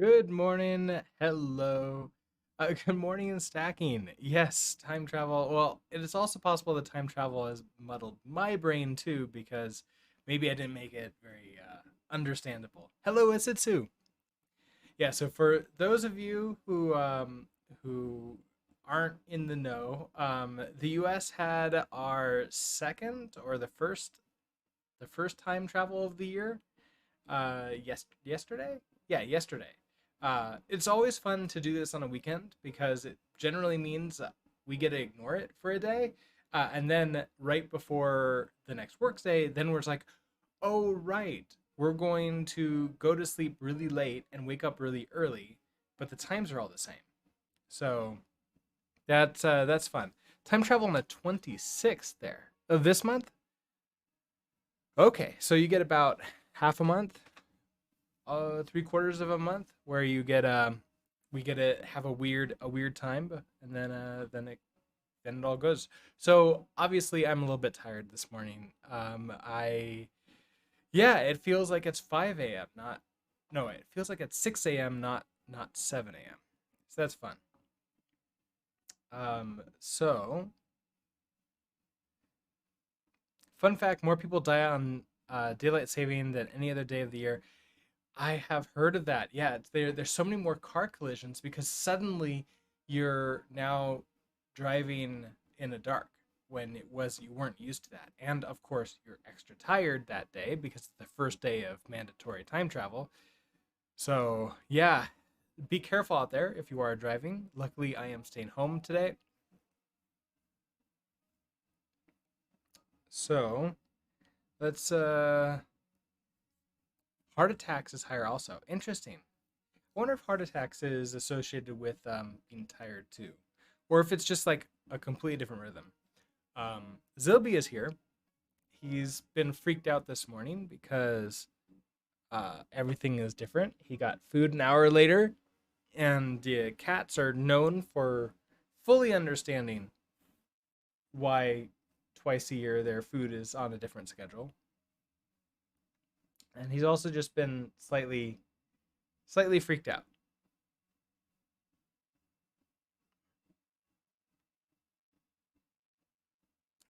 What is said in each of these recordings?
Good morning. Hello. Good morning and stacking. Yes, time travel. Well, it is also possible that time travel has muddled my brain too, because maybe I didn't make it very understandable. Hello, Isitsu. Yeah, so for those of you who aren't in the know, the U.S. had our second or the first time travel of the year yesterday. Yeah, yesterday. It's always fun to do this on a weekend because it generally means we get to ignore it for a day, and then right before the next work day, then we're just like, oh right, we're going to go to sleep really late and wake up really early, but the times are all the same. So that's fun. Time travel on the 26th there of this month. Okay, so you get about half a month, 3/4 of a month where you get we get to have a weird time, and then it all goes. So obviously I'm a little bit tired this morning. I Yeah, it feels like it's 5 a.m. Not No, it feels like it's 6 a.m. Not 7 a.m. So that's fun. So fun fact: more people die on daylight saving than any other day of the year. I have heard of that. Yeah, there's so many more car collisions because suddenly you're now driving in the dark when it was you weren't used to that. And of course, you're extra tired that day because it's the first day of mandatory time travel. So, yeah, be careful out there if you are driving. Luckily, I am staying home today. So, let's heart attacks is higher also. Interesting. I wonder if heart attacks is associated with being tired too, or if it's just like a completely different rhythm. Zilby is here. He's been freaked out this morning because everything is different. He got food an hour later, and cats are known for fully understanding why twice a year their food is on a different schedule. And he's also just been slightly freaked out.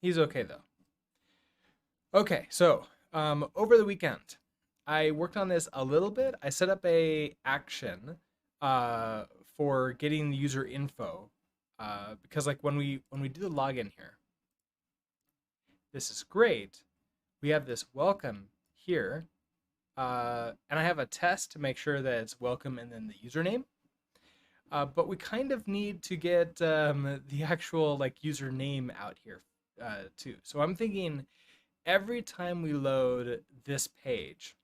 He's okay though. Okay, so over the weekend, I worked on this a little bit. I set up a action uh, for getting the user info because like when we do the login here, this is great. We have this welcome here, and I have a test to make sure that it's welcome and then the username. But we kind of need to get the actual like username out here too. So I'm thinking every time we load this page,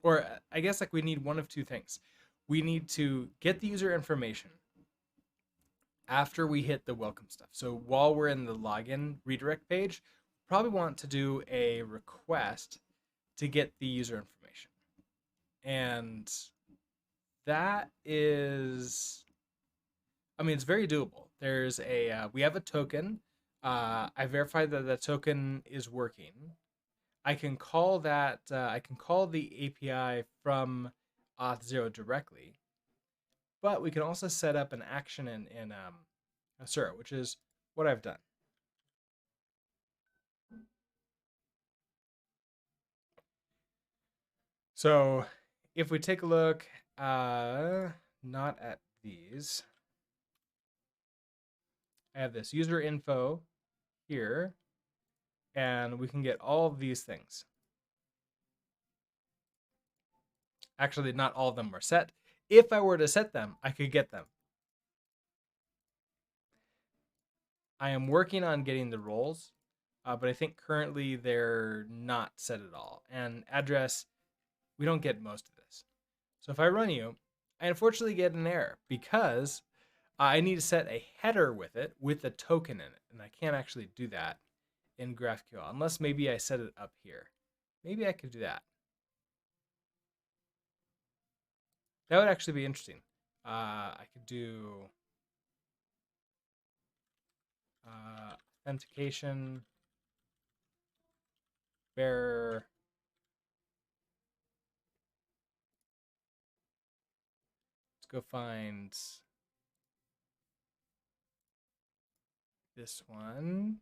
or I guess like we need one of two things. We need to get the user information after we hit the welcome stuff. So while we're in the login redirect page, probably want to do a request to get the user information. And that is, I mean, it's very doable. We have a token. I verified that the token is working. I can call that. I can call the API from auth0 directly, but we can also set up an action in Asura, which is what I've done. So if we take a look, not at these, I have this user info here, and we can get all of these things. Actually, not all of them are set. If I were to set them, I could get them. I am working on getting the roles, but I think currently they're not set at all. And address, we don't get most of this. So if I run you, I unfortunately get an error because I need to set a header with it with a token in it. And I can't actually do that in GraphQL unless maybe I set it up here. Maybe I could do that. That would actually be interesting. I could do authentication bearer go find this one.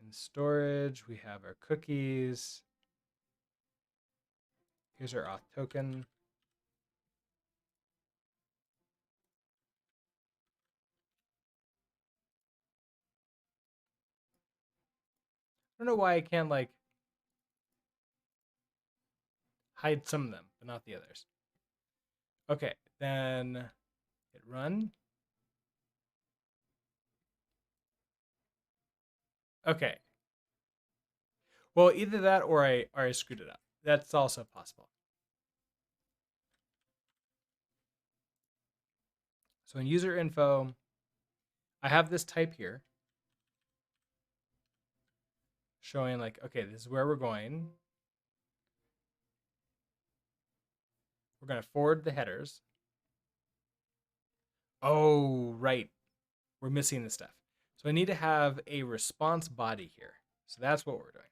In storage, we have our cookies. Here's our auth token. I don't know why I can't like hide some of them, but not the others. Okay, then hit run. Okay. Well, either that or I screwed it up. That's also possible. So in user info, I have this type here showing like, okay, this is where we're going. We're going to forward the headers. Oh, right. We're missing the stuff. So I need to have a response body here. So that's what we're doing.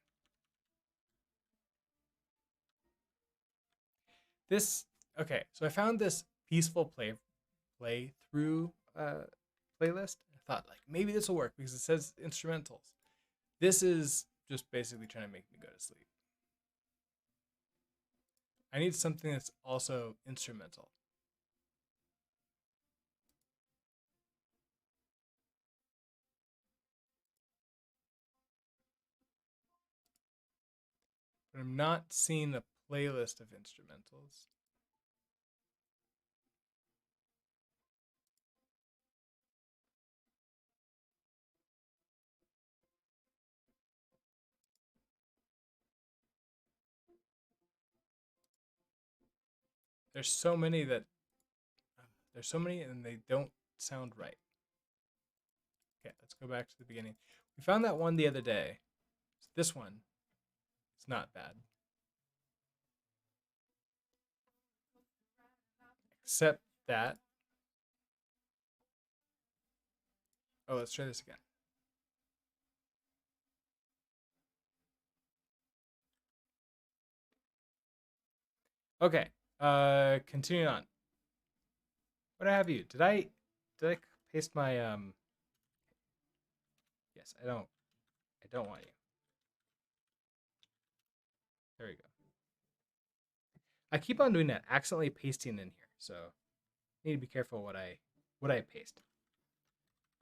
This, okay, so I found this peaceful playthrough playlist. I thought like maybe this will work because it says instrumentals. This is just basically trying to make me go to sleep. I need something that's also instrumental. But I'm not seeing a playlist of instrumentals. There's so many and they don't sound right. Okay, let's go back to the beginning. We found that one the other day. This one, it's not bad. Except that. Oh, let's try this again. Okay. Continuing on. What have you? Did I paste my yes, I don't want you. There we go. I keep on doing that, accidentally pasting in here. So need to be careful what I paste.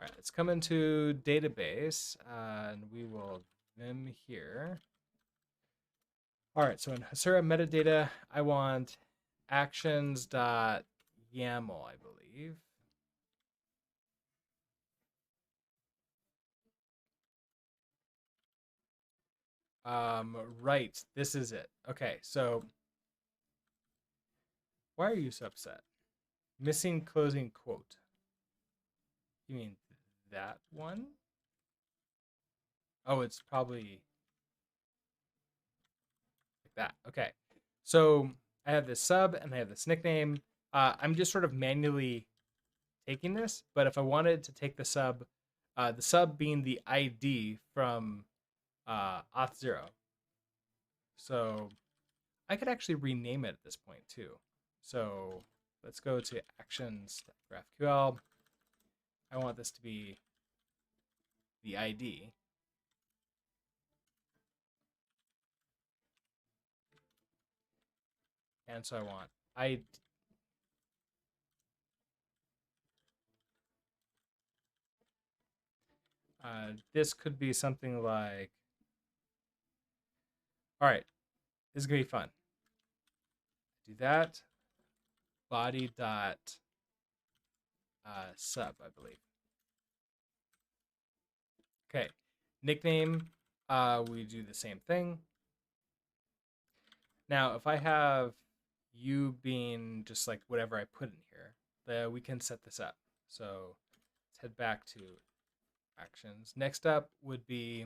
All right, let's come into database and we will vim here. All right, so in Hasura metadata, I want actions.yaml, I believe. Right, this is it. Okay, so why are you so upset? Missing closing quote. You mean that one? Oh, it's probably like that. Okay. So I have this sub and I have this nickname. I'm just sort of manually taking this, but if I wanted to take the sub being the ID from auth0. So I could actually rename it at this point too. So let's go to actions.graphql. I want this to be the ID. And so I want ID. This could be something like, all right, this is gonna be fun. Do that. Body dot sub, I believe. Okay, nickname. We do the same thing. Now, if I have you being just like whatever I put in here, we can set this up. So let's head back to actions. Next up would be,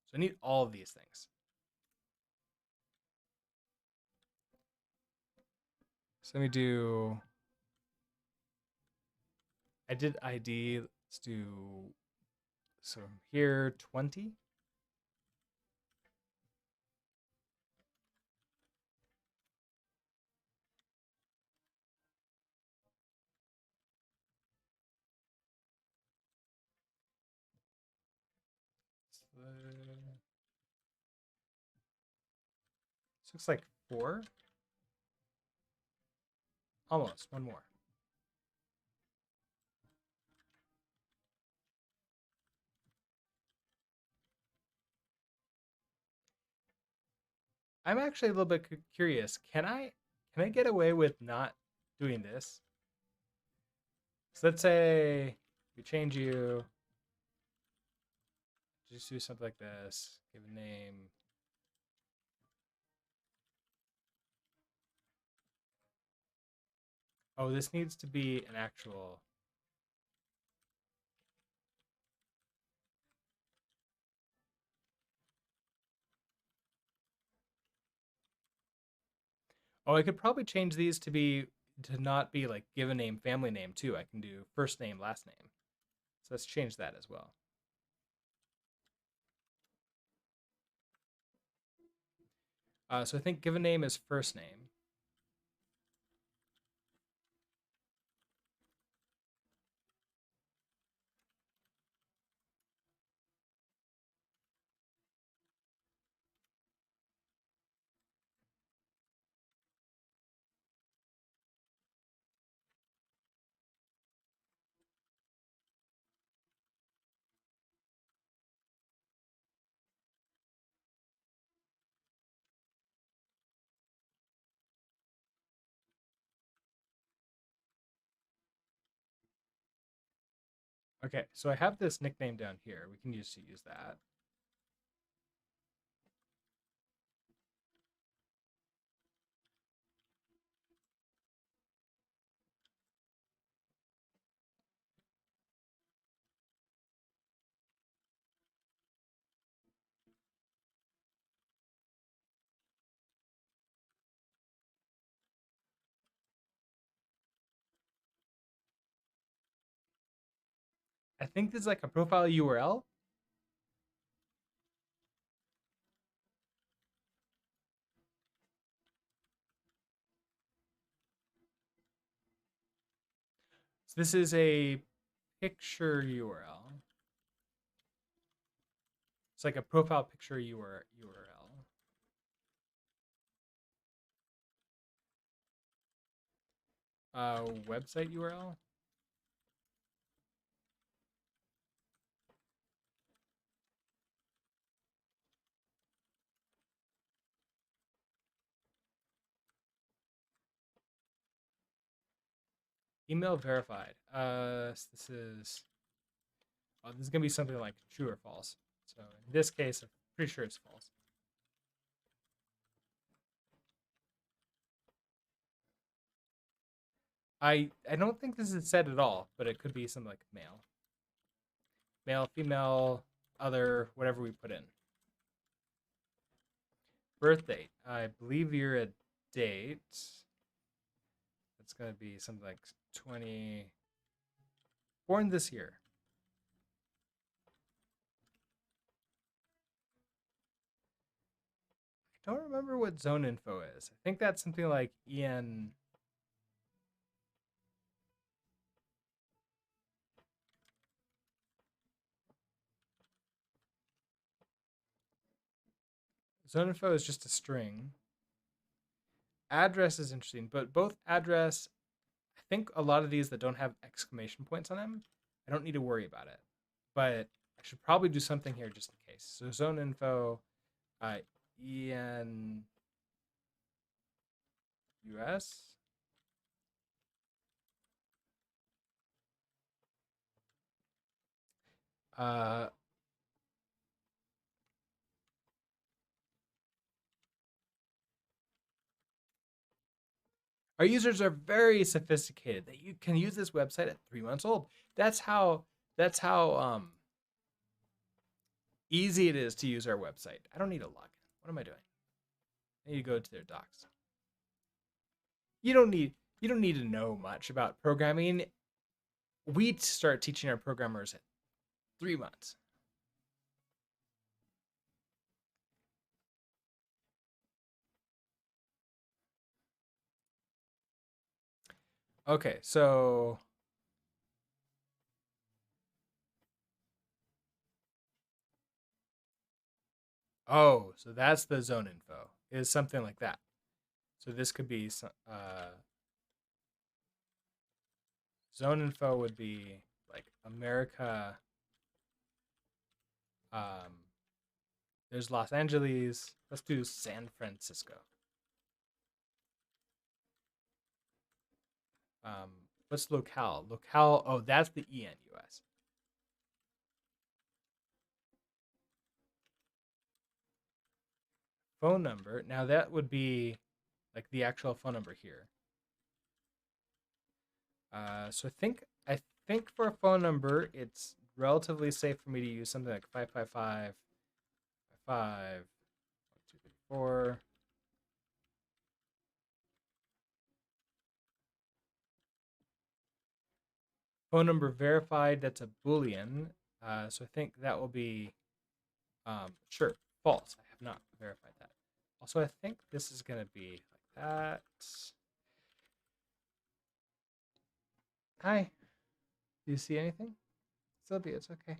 so I need all of these things. So let me do, I did ID, let's do, so here 20. This looks like 4. Almost. One more. I'm actually a little bit curious. Can I get away with not doing this? So let's say we change you. Just do something like this. Give a name. Oh, this needs to be an actual. Oh, I could probably change these to not be like given name, family name too. I can do first name, last name. So let's change that as well. So I think given name is first name. Okay, so I have this nickname down here. We can use that. I think this is like a profile URL. So this is a picture URL. It's like a profile picture URL. Website URL. Email verified. This is gonna be something like true or false. So in this case, I'm pretty sure it's false. I don't think this is said at all, but it could be something like male, female, other, whatever we put in. Birth date. I believe you're a date. It's gonna be something like 20. Born this year. I don't remember what zone info is. I think that's something like EN. Zone info is just a string. Address is interesting, but both address, I think a lot of these that don't have exclamation points on them, I don't need to worry about it. But I should probably do something here just in case. So zone info, EN US. Uh, our users are very sophisticated. That you can use this website at 3 months old. That's how easy it is to use our website. I don't need a login. What am I doing? I need to go to their docs. You don't need to know much about programming. We start teaching our programmers at 3 months. Okay, so Oh, so that's the zone info. Is something like that. So this could be zone info would be like America. Um, there's Los Angeles. Let's do San Francisco. Um, what's locale? Locale. Oh, that's the EN US. Phone number. Now that would be like the actual phone number here. So I think for a phone number, it's relatively safe for me to use something like 555 5 1 2 3 4. Phone number verified. That's a Boolean. So I think that will be sure false. I have not verified that. Also, I think this is gonna be like that. Hi. Do you see anything? Sylvia, it's okay.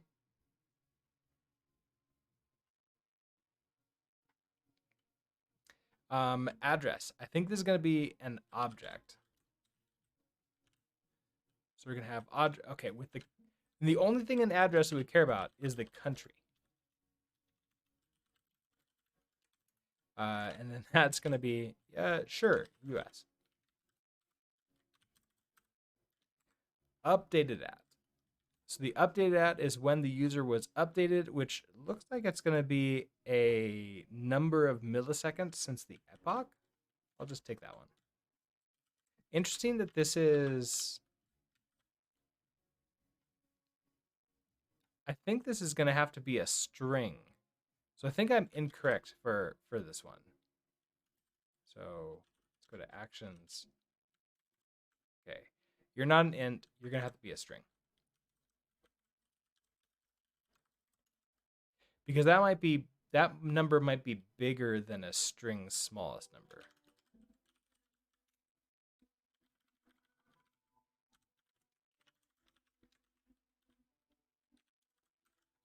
Address. I think this is going to be an object. So we're going to have okay, with the only thing in address that we care about is the country. And then that's going to be sure, US. Updated at. So the updated at is when the user was updated, which looks like it's going to be a number of milliseconds since the epoch. I'll just take that one. Interesting that this is. I think this is going to have to be a string. So I think I'm incorrect for this one. So let's go to actions. Okay. You're not an int. You're going to have to be a string. Because that number might be bigger than a string's smallest number.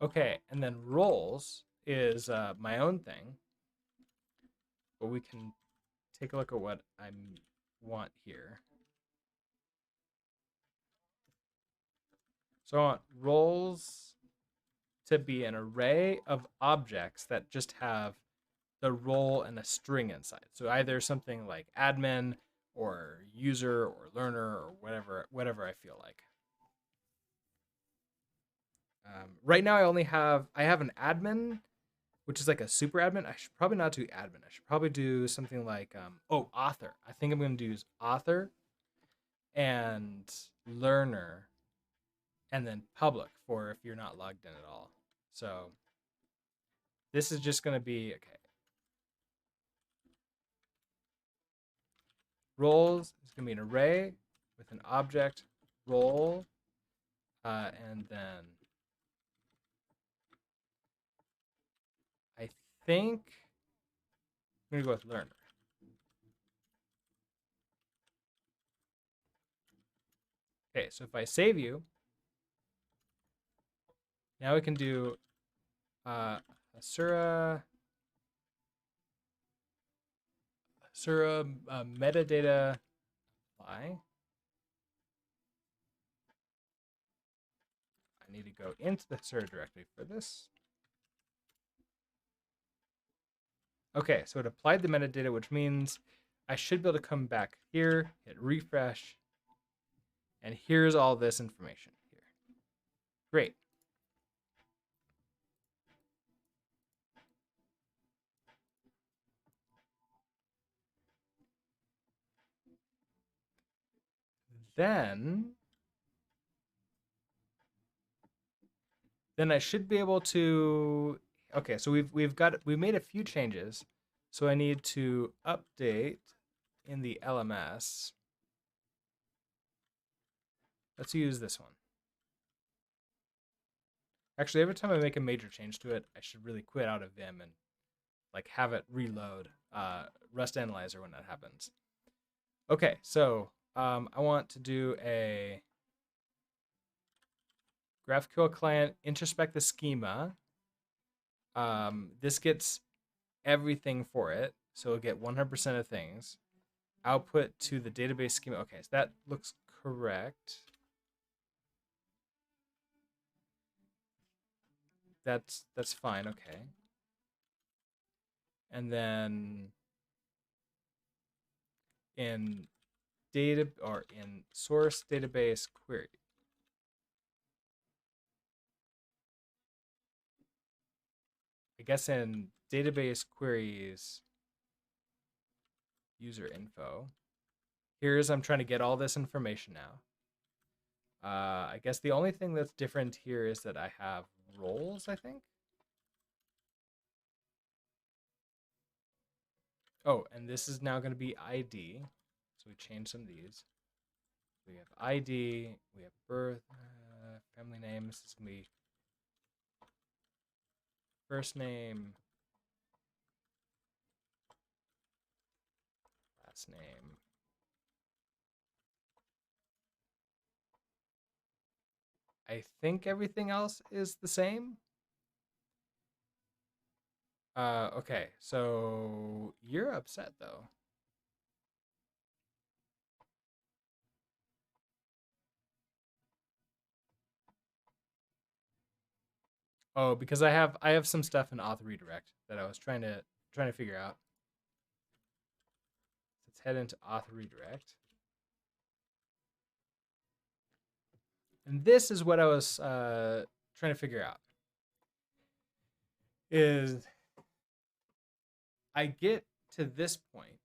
Okay, and then roles is my own thing. But we can take a look at what I want here. So I want roles to be an array of objects that just have the role and a string inside. So either something like admin or user or learner or whatever I feel like. Right now I have an admin, which is like a super admin. I should probably not do admin. I should probably do something like author. I think I'm going to use author and learner and then public for if you're not logged in at all. So this is just going to be okay. Roles is going to be an array with an object role, and then I think I'm going to go with learner. Okay, so if I save you, now we can do Asura metadata apply. I need to go into the Asura directory for this. Okay, so it applied the metadata, which means I should be able to come back here, hit refresh, and here's all this information here. Great. Then I should be able to. Okay, so we've made a few changes. So I need to update in the LMS. Let's use this one. Actually, every time I make a major change to it, I should really quit out of Vim and like have it reload Rust Analyzer when that happens. Okay, so I want to do a GraphQL client introspect the schema. This gets everything for it. So it'll get 100% of things. Output to the database schema. Okay, so that looks correct. That's fine. Okay. And then in data or in source database query, I guess in database queries user info, here's I'm trying to get all this information now. I guess the only thing that's different here is that I have roles, I think. Oh, and this is now going to be ID. So we change some of these. We have ID, we have birth, family name. This is going to be first name, last name. I think everything else is the same. Okay, so you're upset though. Oh, because I have some stuff in auth redirect that I was trying to figure out. Let's head into auth redirect. And this is what I was trying to figure out. Is I get to this point,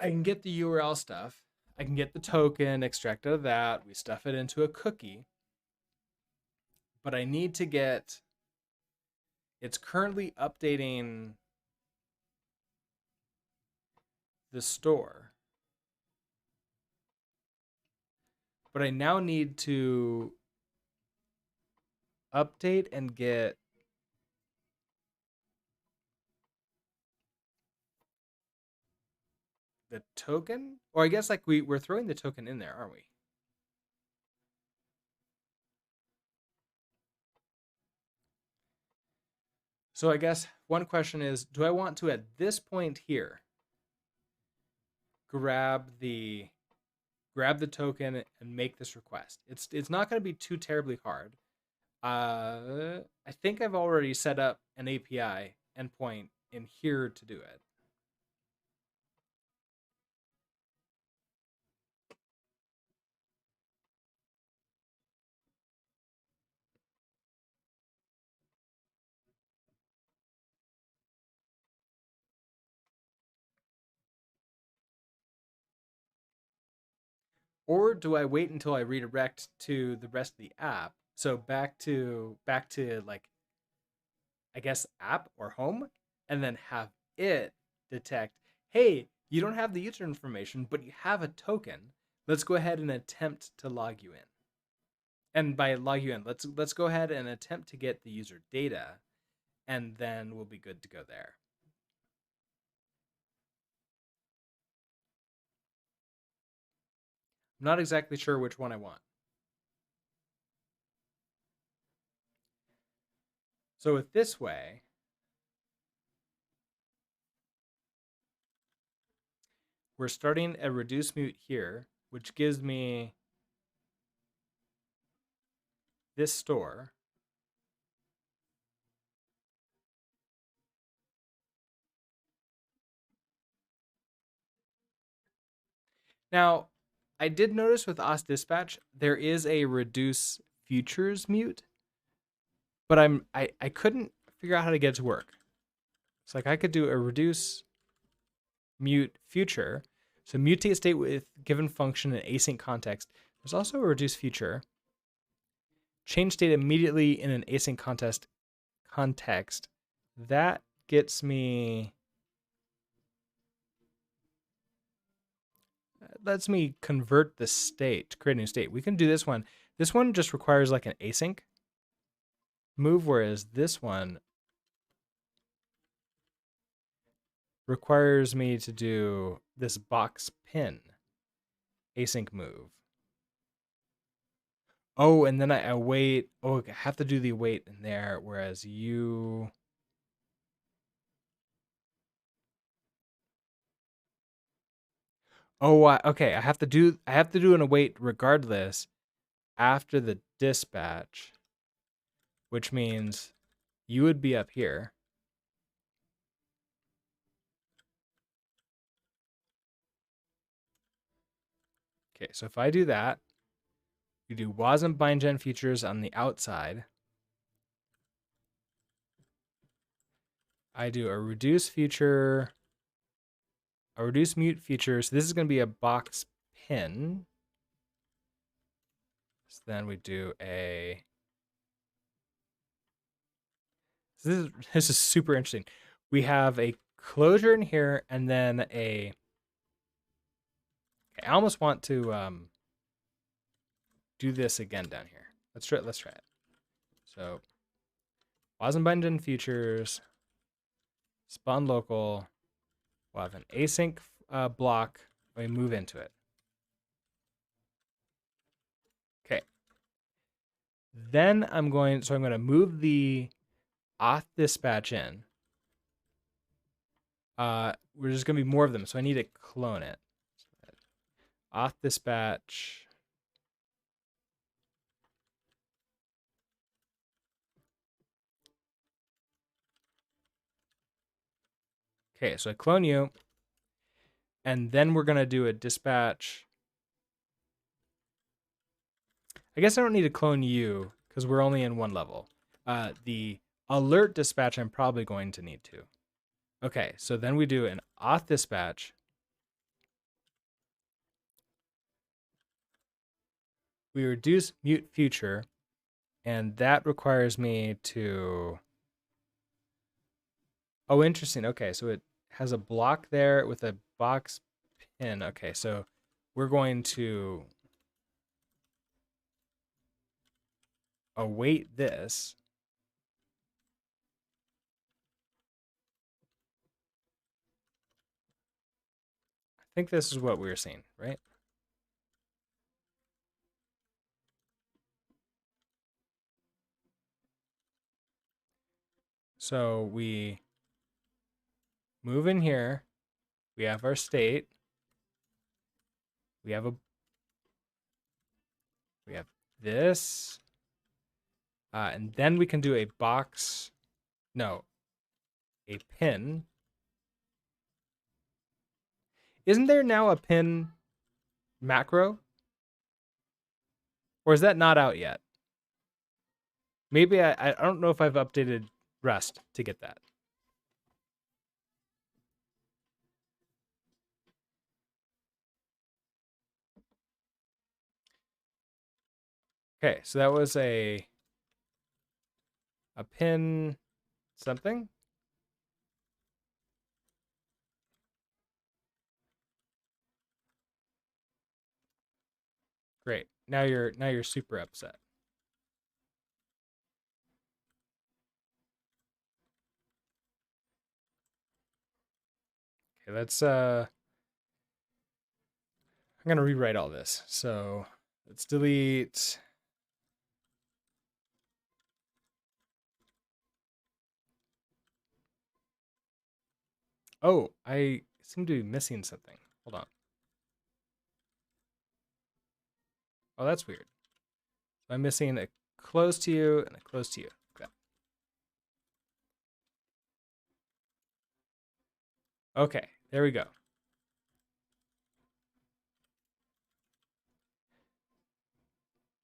I can get the URL stuff, I can get the token, extract out of that, we stuff it into a cookie, but I need to get, it's currently updating the store, but I now need to update and get the token, or I guess like we're throwing the token in there, aren't we? So I guess one question is, do I want to at this point here grab the token and make this request? It's not going to be too terribly hard. I think I've already set up an API endpoint in here to do it. Or do I wait until I redirect to the rest of the app? So back to like, I guess, app or home, and then have it detect, hey, you don't have the user information, but you have a token. Let's go ahead and attempt to log you in. And by log you in, let's go ahead and attempt to get the user data, and then we'll be good to go there. I'm not exactly sure which one I want. So with this way, we're starting a reduce mute here, which gives me this store. Now, I did notice with auth dispatch, there is a reduce futures mute, but I couldn't figure out how to get it to work. It's like I could do a reduce mute future. So mutate state with given function in async context. There's also a reduce future. Change state immediately in an async context. That gets me, lets me convert the state to create a new state. We can do this one. This one just requires like an async move, whereas this one requires me to do this box pin async move. Oh, and then I await. Oh, I have to do the await in there, whereas you. Oh, okay. I have to do an await regardless after the dispatch, which means you would be up here. Okay, so if I do that, you do was and bind gen features on the outside. I do a reduce feature, a reduce mute feature. So this is going to be a box pin. So then we do a. This is super interesting. We have a closure in here, and then a. Okay, I almost want to do this again down here. Let's try it. Let's try it. So was and bind gen features, spawn local. We'll have an async block. We move into it. Okay. Then I'm going to move the auth dispatch in. We're just going to be more of them, so I need to clone it. Auth dispatch. Okay, so I clone you, and then we're going to do a dispatch. I guess I don't need to clone you because we're only in one level. The alert dispatch, I'm probably going to need to. Okay, so then we do an auth dispatch. We reduce mute future, and that requires me to. Oh, interesting. Okay, so it has a block there with a box pin. Okay, so we're going to await this. I think this is what we were seeing, right? So we move in here. We have our state. We have this. And then we can do a box. No, a pin. Isn't there now a pin macro? Or is that not out yet? Maybe I don't know if I've updated Rust to get that. Okay, so that was a pin something. Great. Now you're super upset. Okay, let's I'm gonna rewrite all this. So let's delete. Oh, I seem to be missing something. Hold on. Oh, that's weird. I'm missing a close to you and a close to you. Okay, there we go.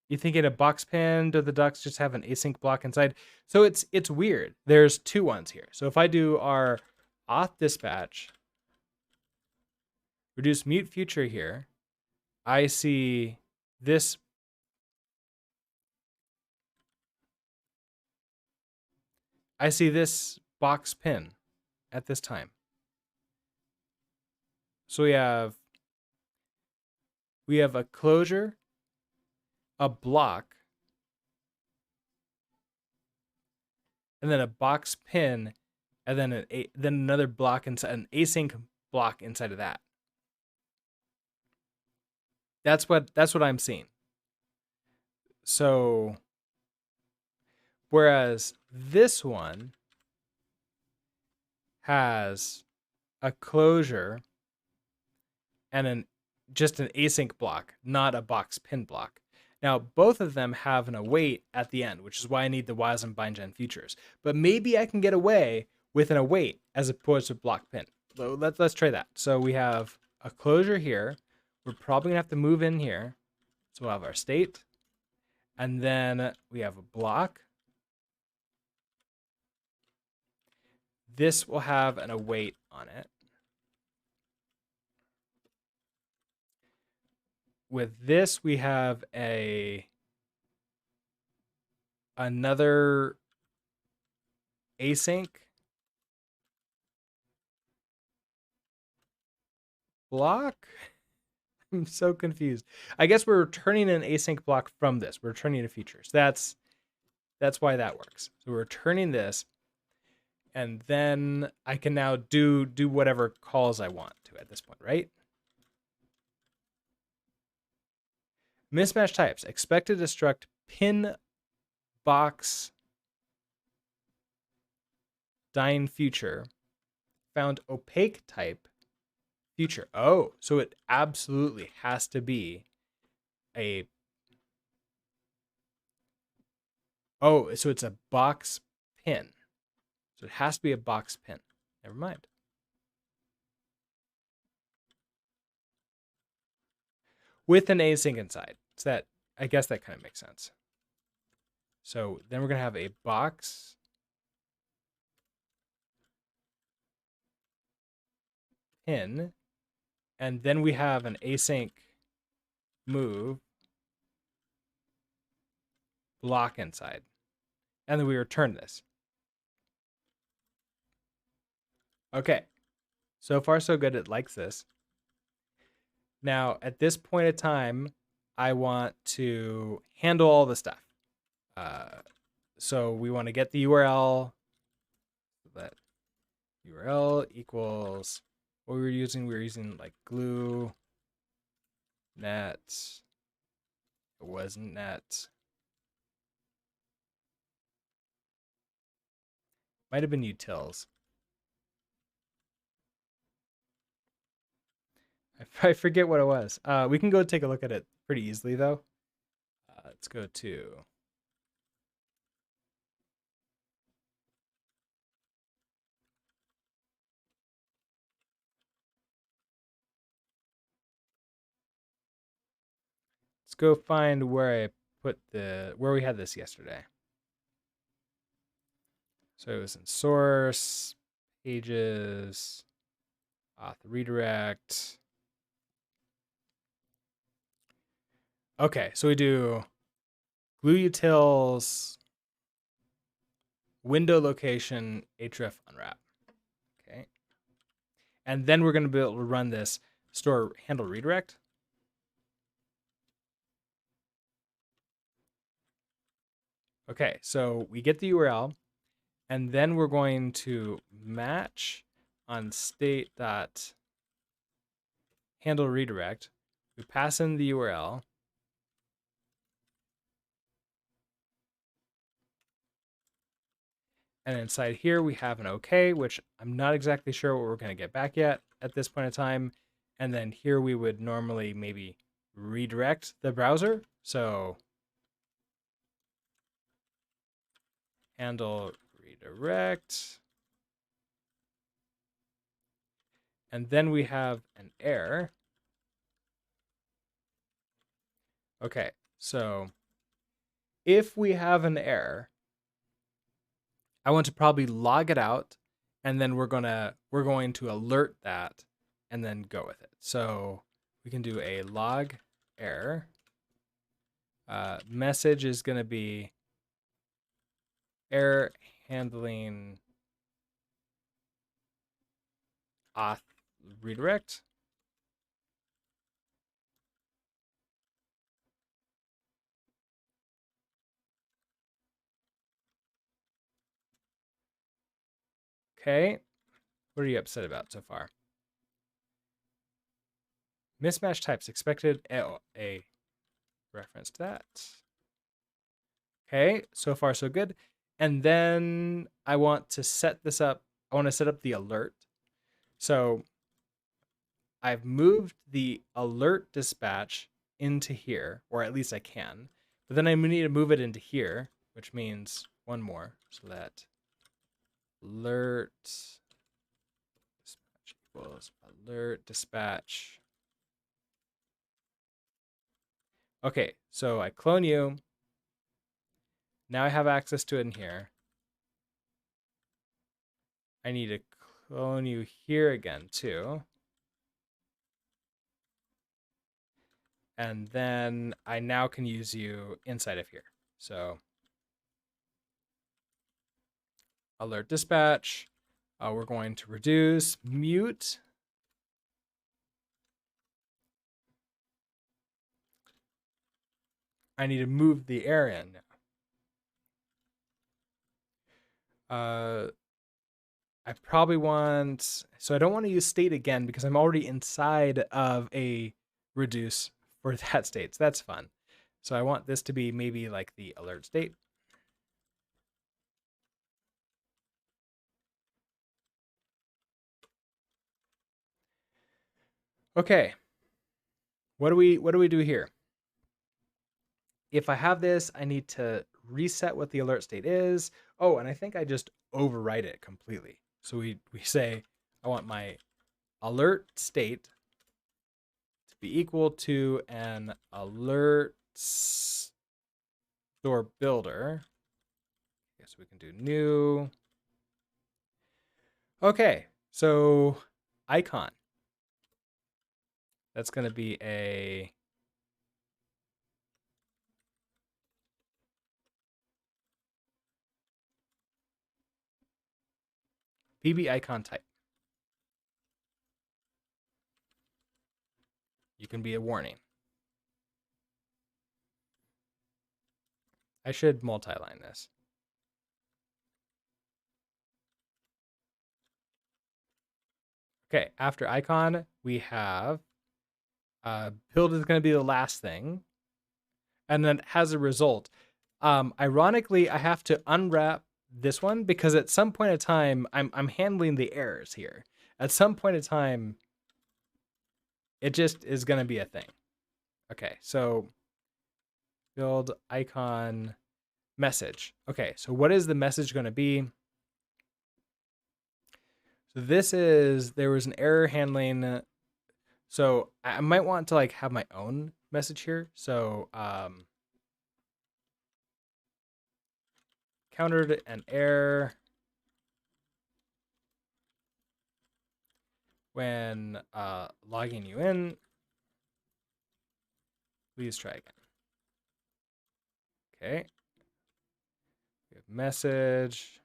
You thinking a box pin? Do the ducks just have an async block inside? So it's weird. There's two ones here. So if I do our auth dispatch, reduce mute future here, I see this. I see this box pin at this time. So we have a closure, a block, and then a box pin, and then then another block inside, an async block inside of that. That's what I'm seeing. So whereas this one has a closure and just an async block, not a box pin block. Now, both of them have an await at the end, which is why I need the WASM bindgen features. But maybe I can get away with an await as opposed to block pin. So let's try that. So we have a closure here. We're probably gonna have to move in here. So we'll have our state, and then we have a block. This will have an await on it. With this, we have another async block. I'm so confused. I guess we're returning an async block from this. We're returning a feature. So that's why that works. So we're returning this, and then I can now do whatever calls I want to at this point, right? Mismatch types. Expected destruct pin box dying future. Found opaque type future. Oh, so it absolutely has to be a so it's a box pin. So it has to be a box pin. Never mind. With an async inside. So that, I guess that kind of makes sense. So then we're going to have a box pin, and then we have an async move block inside. And then we return this. Okay. So far, so good. It likes this. Now, at this point in time, I want to handle all the stuff. So we want to get the URL. That URL equals what we were using. We were using like glue, net. It wasn't net. Might have been utils. I forget what it was. We can go take a look at it pretty easily though. Let's go to let's go find where I put where we had this yesterday. So it was in source, pages, auth redirect. Okay, so we do glue utils, window location, href unwrap. Okay. And then we're going to be able to run this store handle redirect. Okay, so we get the URL, and then we're going to match on state dot handle redirect. We pass in the URL. And inside here, we have an OK, which I'm not exactly sure what we're going to get back yet at this point in time. And then here we would normally maybe redirect the browser. So handle redirect. And then we have an error. Okay, so if we have an error, I want to probably log it out, and then we're going to alert that and then go with it. So we can do a log error. Message is going to be error handling auth redirect. Okay, what are you upset about so far? Mismatch types expected. A reference to that. Okay, so far so good. And then I want to set this up. I want to set up the alert. So I've moved the alert dispatch into here, or at least I can. But then I need to move it into here, which means one more. So that alert dispatch equals alert dispatch. Okay, so I clone you. Now I have access to it in here. I need to clone you here again too. And then I now can use you inside of here. So alert dispatch. We're going to reduce mute. I need to move the air in now. I probably want, so I don't want to use state again because I'm already inside of a reduce for that state. So that's fun. So I want this to be maybe like the alert state. Okay. What do we do here? If I have this, I need to reset what the alert state is. Oh, and I think I just overwrite it completely. So we say I want my alert state to be equal to an alert store builder. I guess we can do new. Okay, so icon. That's going to be a PB icon type. You can be a warning. I should multi-line this. Okay, after icon, we have build is going to be the last thing. And then as a result, ironically, I have to unwrap this one because at some point in time, I'm handling the errors here. At some point in time, it just is going to be a thing. Okay, so build icon message. Okay, so what is the message going to be? So this is, there was an error handling. So I might want to like have my own message here. So countered an error when logging you in. Please try again. Okay. We have message,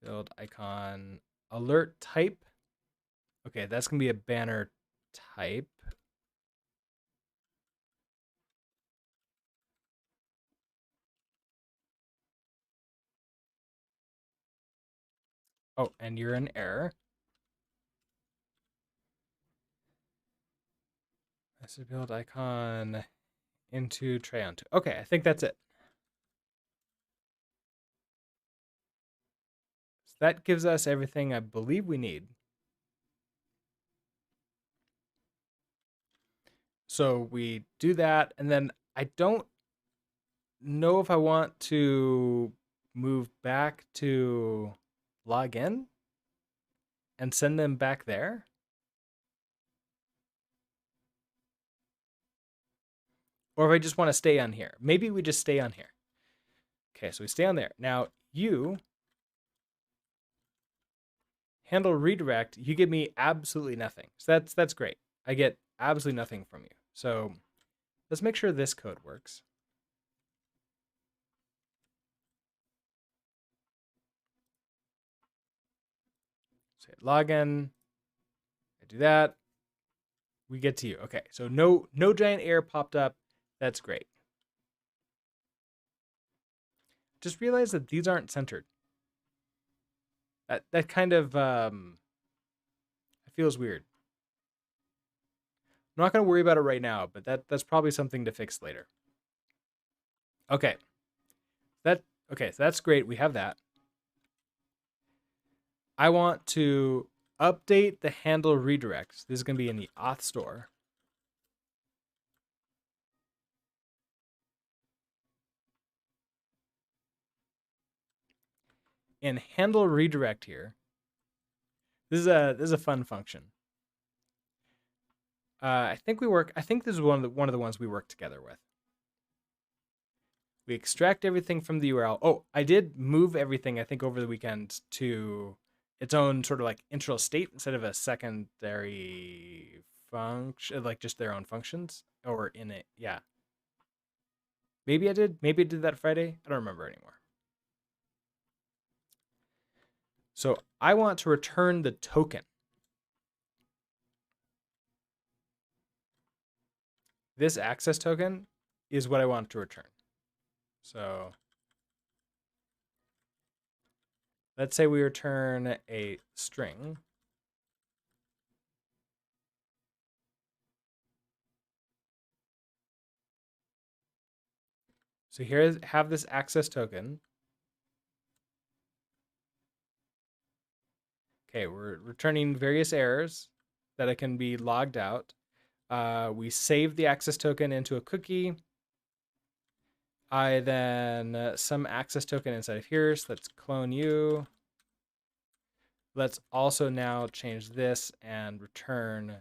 build icon, alert type. Okay, that's going to be a banner type. Oh, and you're in error. Message build icon into tray onto. Okay, I think that's it. So that gives us everything I believe we need. So we do that, and then I don't know if I want to move back to login and send them back there. Or if I just want to stay on here. Maybe we just stay on here. Okay, so we stay on there. Now, you handle redirect, you give me absolutely nothing. So that's great. I get absolutely nothing from you. So let's make sure this code works. So hit login. I do that. We get to you. Okay, so no giant error popped up. That's great. Just realize that these aren't centered. That kind of it feels weird. I'm not going to worry about it right now, but that's probably something to fix later. Okay. So that's great. We have that. I want to update the handle redirects. This is going to be in the auth store. In handle redirect here, this is a fun function. I think this is one of the ones we work together with. We extract everything from the URL. Oh, I did move everything, I think, over the weekend to its own sort of like internal state instead of a secondary function, like just their own functions or in it. Yeah. Maybe I did. Maybe I did that Friday. I don't remember anymore. So I want to return the token. This access token is what I want to return. So let's say we return a string. So here have this access token. Okay, we're returning various errors that it can be logged out. We save the access token into a cookie. I then some access token inside of here. So let's clone you. Let's also now change this and return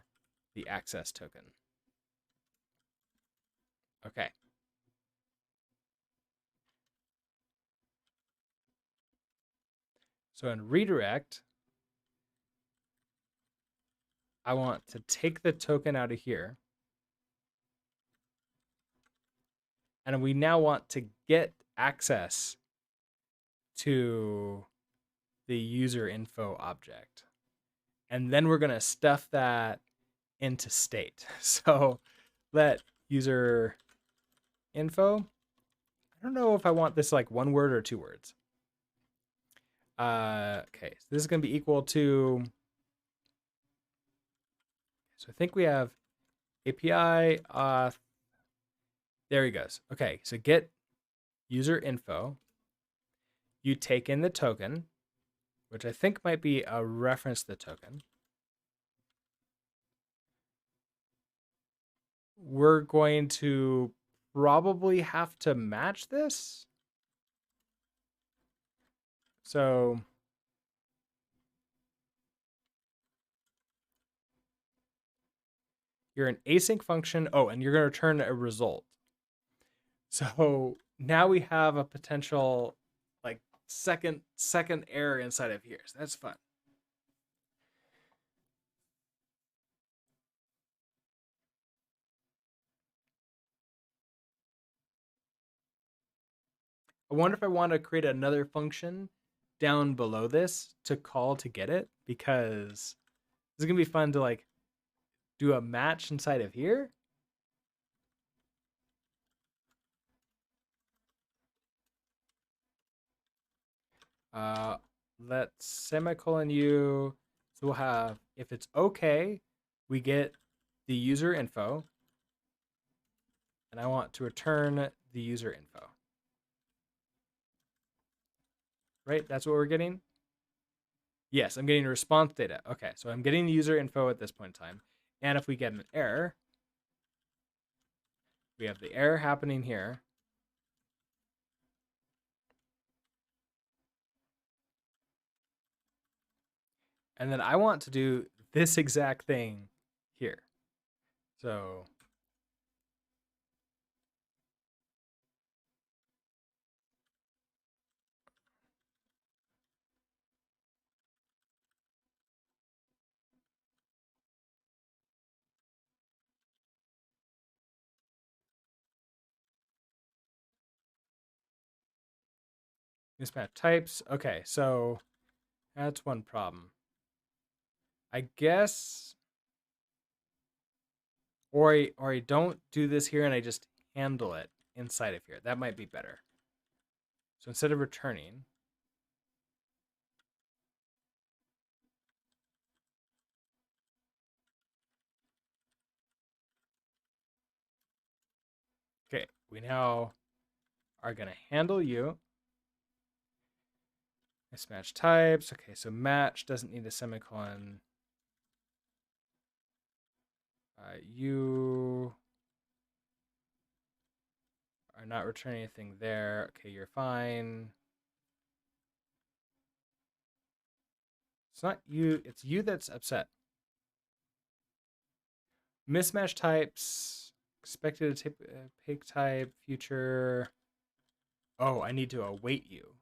the access token. Okay. So in redirect, I want to take the token out of here. And we now want to get access to the user info object. And then we're going to stuff that into state. So let user info. I don't know if I want this like one word or two words. Okay, so this is going to be equal to. So I think we have API auth. There he goes. Okay, so get user info. You take in the token, which I think might be a reference to the token. We're going to probably have to match this. So you're an async function. Oh, and you're going to return a result. So now we have a potential like second error inside of here. So that's fun. I wonder if I want to create another function down below this to call to get it, because this is gonna be fun to like do a match inside of here. Uh, let's semicolon u. So we'll have, if it's okay, we get the user info, and I want to return the user info. Right? That's what we're getting. Yes, I'm getting response data. Okay, so I'm getting the user info at this point in time. And if we get an error, we have the error happening here. And then I want to do this exact thing here. So mismatch types. Okay, so that's one problem. I guess, or I don't do this here and I just handle it inside of here. That might be better. So instead of returning, okay, we now are going to handle you. Mismatch types. Okay, so match doesn't need a semicolon. You are not returning anything there. Okay, you're fine. It's not you, it's you that's upset. Mismatch types, expected opaque type, future. Oh, I need to await you.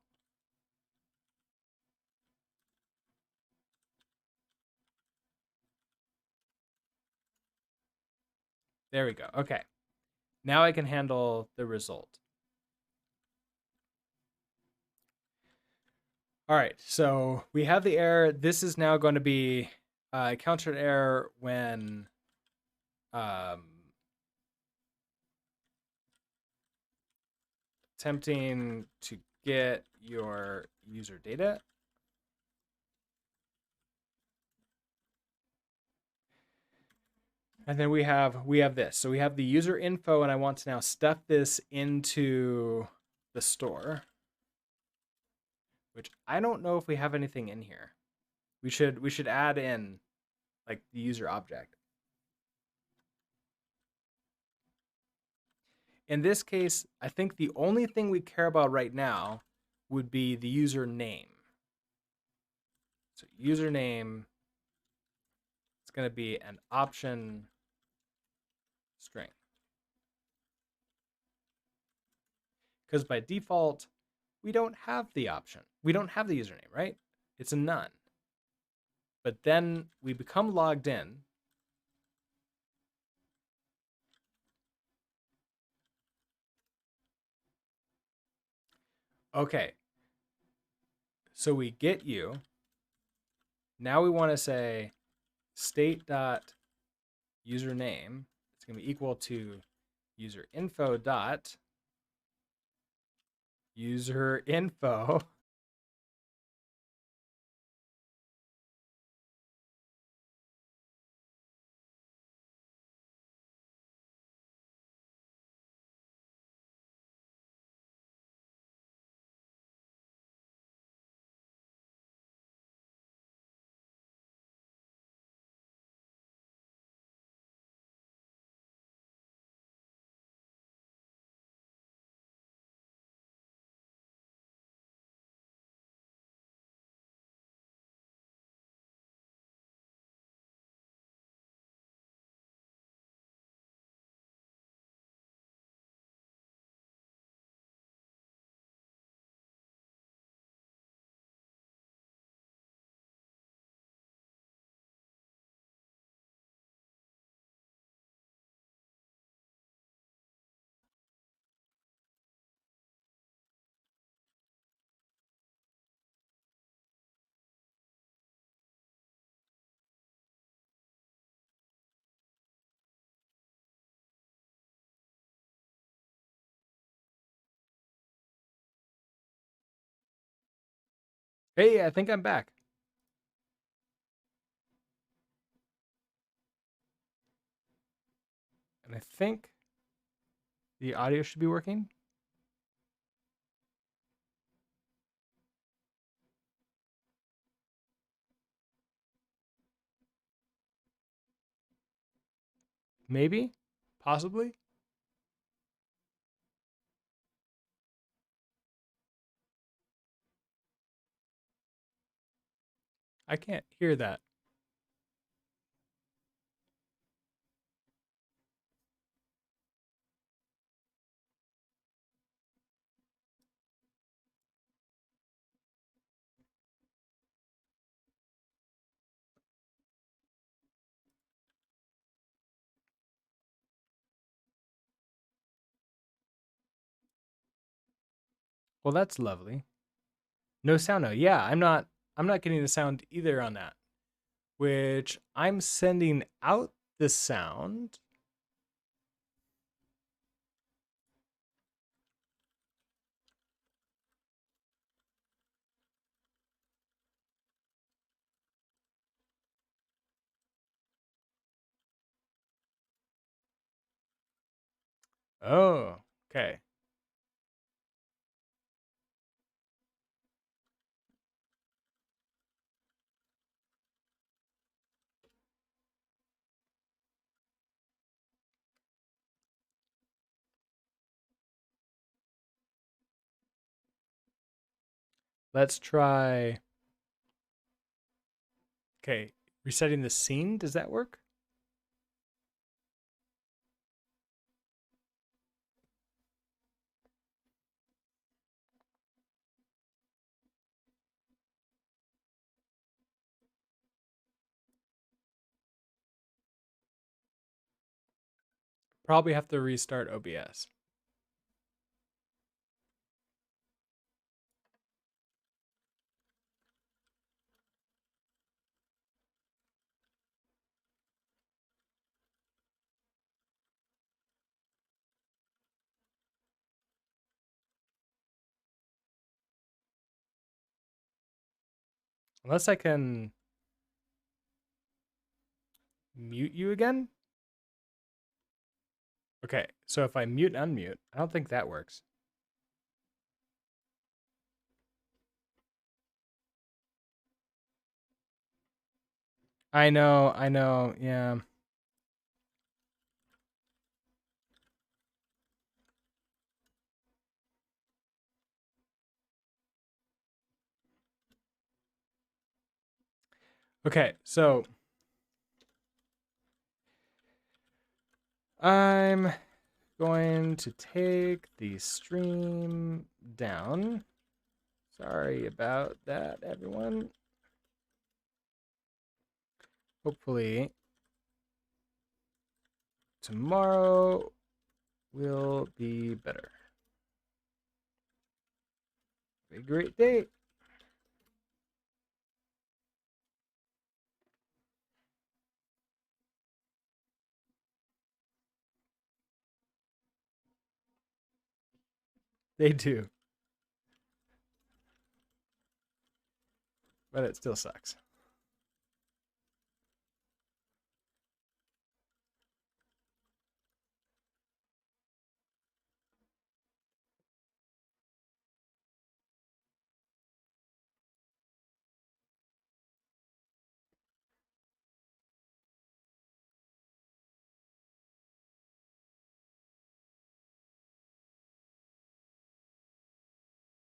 There we go. Okay. Now I can handle the result. All right, so we have the error. This is now going to be countered error when attempting to get your user data. And then we have this. So we have the user info, and I want to now stuff this into the store, which I don't know if we have anything in here. We should add in like the user object. In this case, I think the only thing we care about right now would be the user name. So username, it's going to be an option string. Because by default, we don't have the option. We don't have the username, right? It's a none. But then we become logged in. Okay. So we get you. Now we want to say state.username. It's going to be equal to user info dot user info. Hey, I think I'm back. And I think the audio should be working. Maybe, possibly. I can't hear that. Well, that's lovely. No sound. No, yeah, I'm not getting the sound either on that. Which I'm sending out the sound. Oh, okay. Let's try. Okay, resetting the scene. Does that work? Probably have to restart OBS. Unless I can mute you again. Okay, so if I mute and unmute, I don't think that works. I know, yeah. Okay, so I'm going to take the stream down. Sorry about that, everyone. Hopefully, tomorrow will be better. Have a great day. They do. But it still sucks.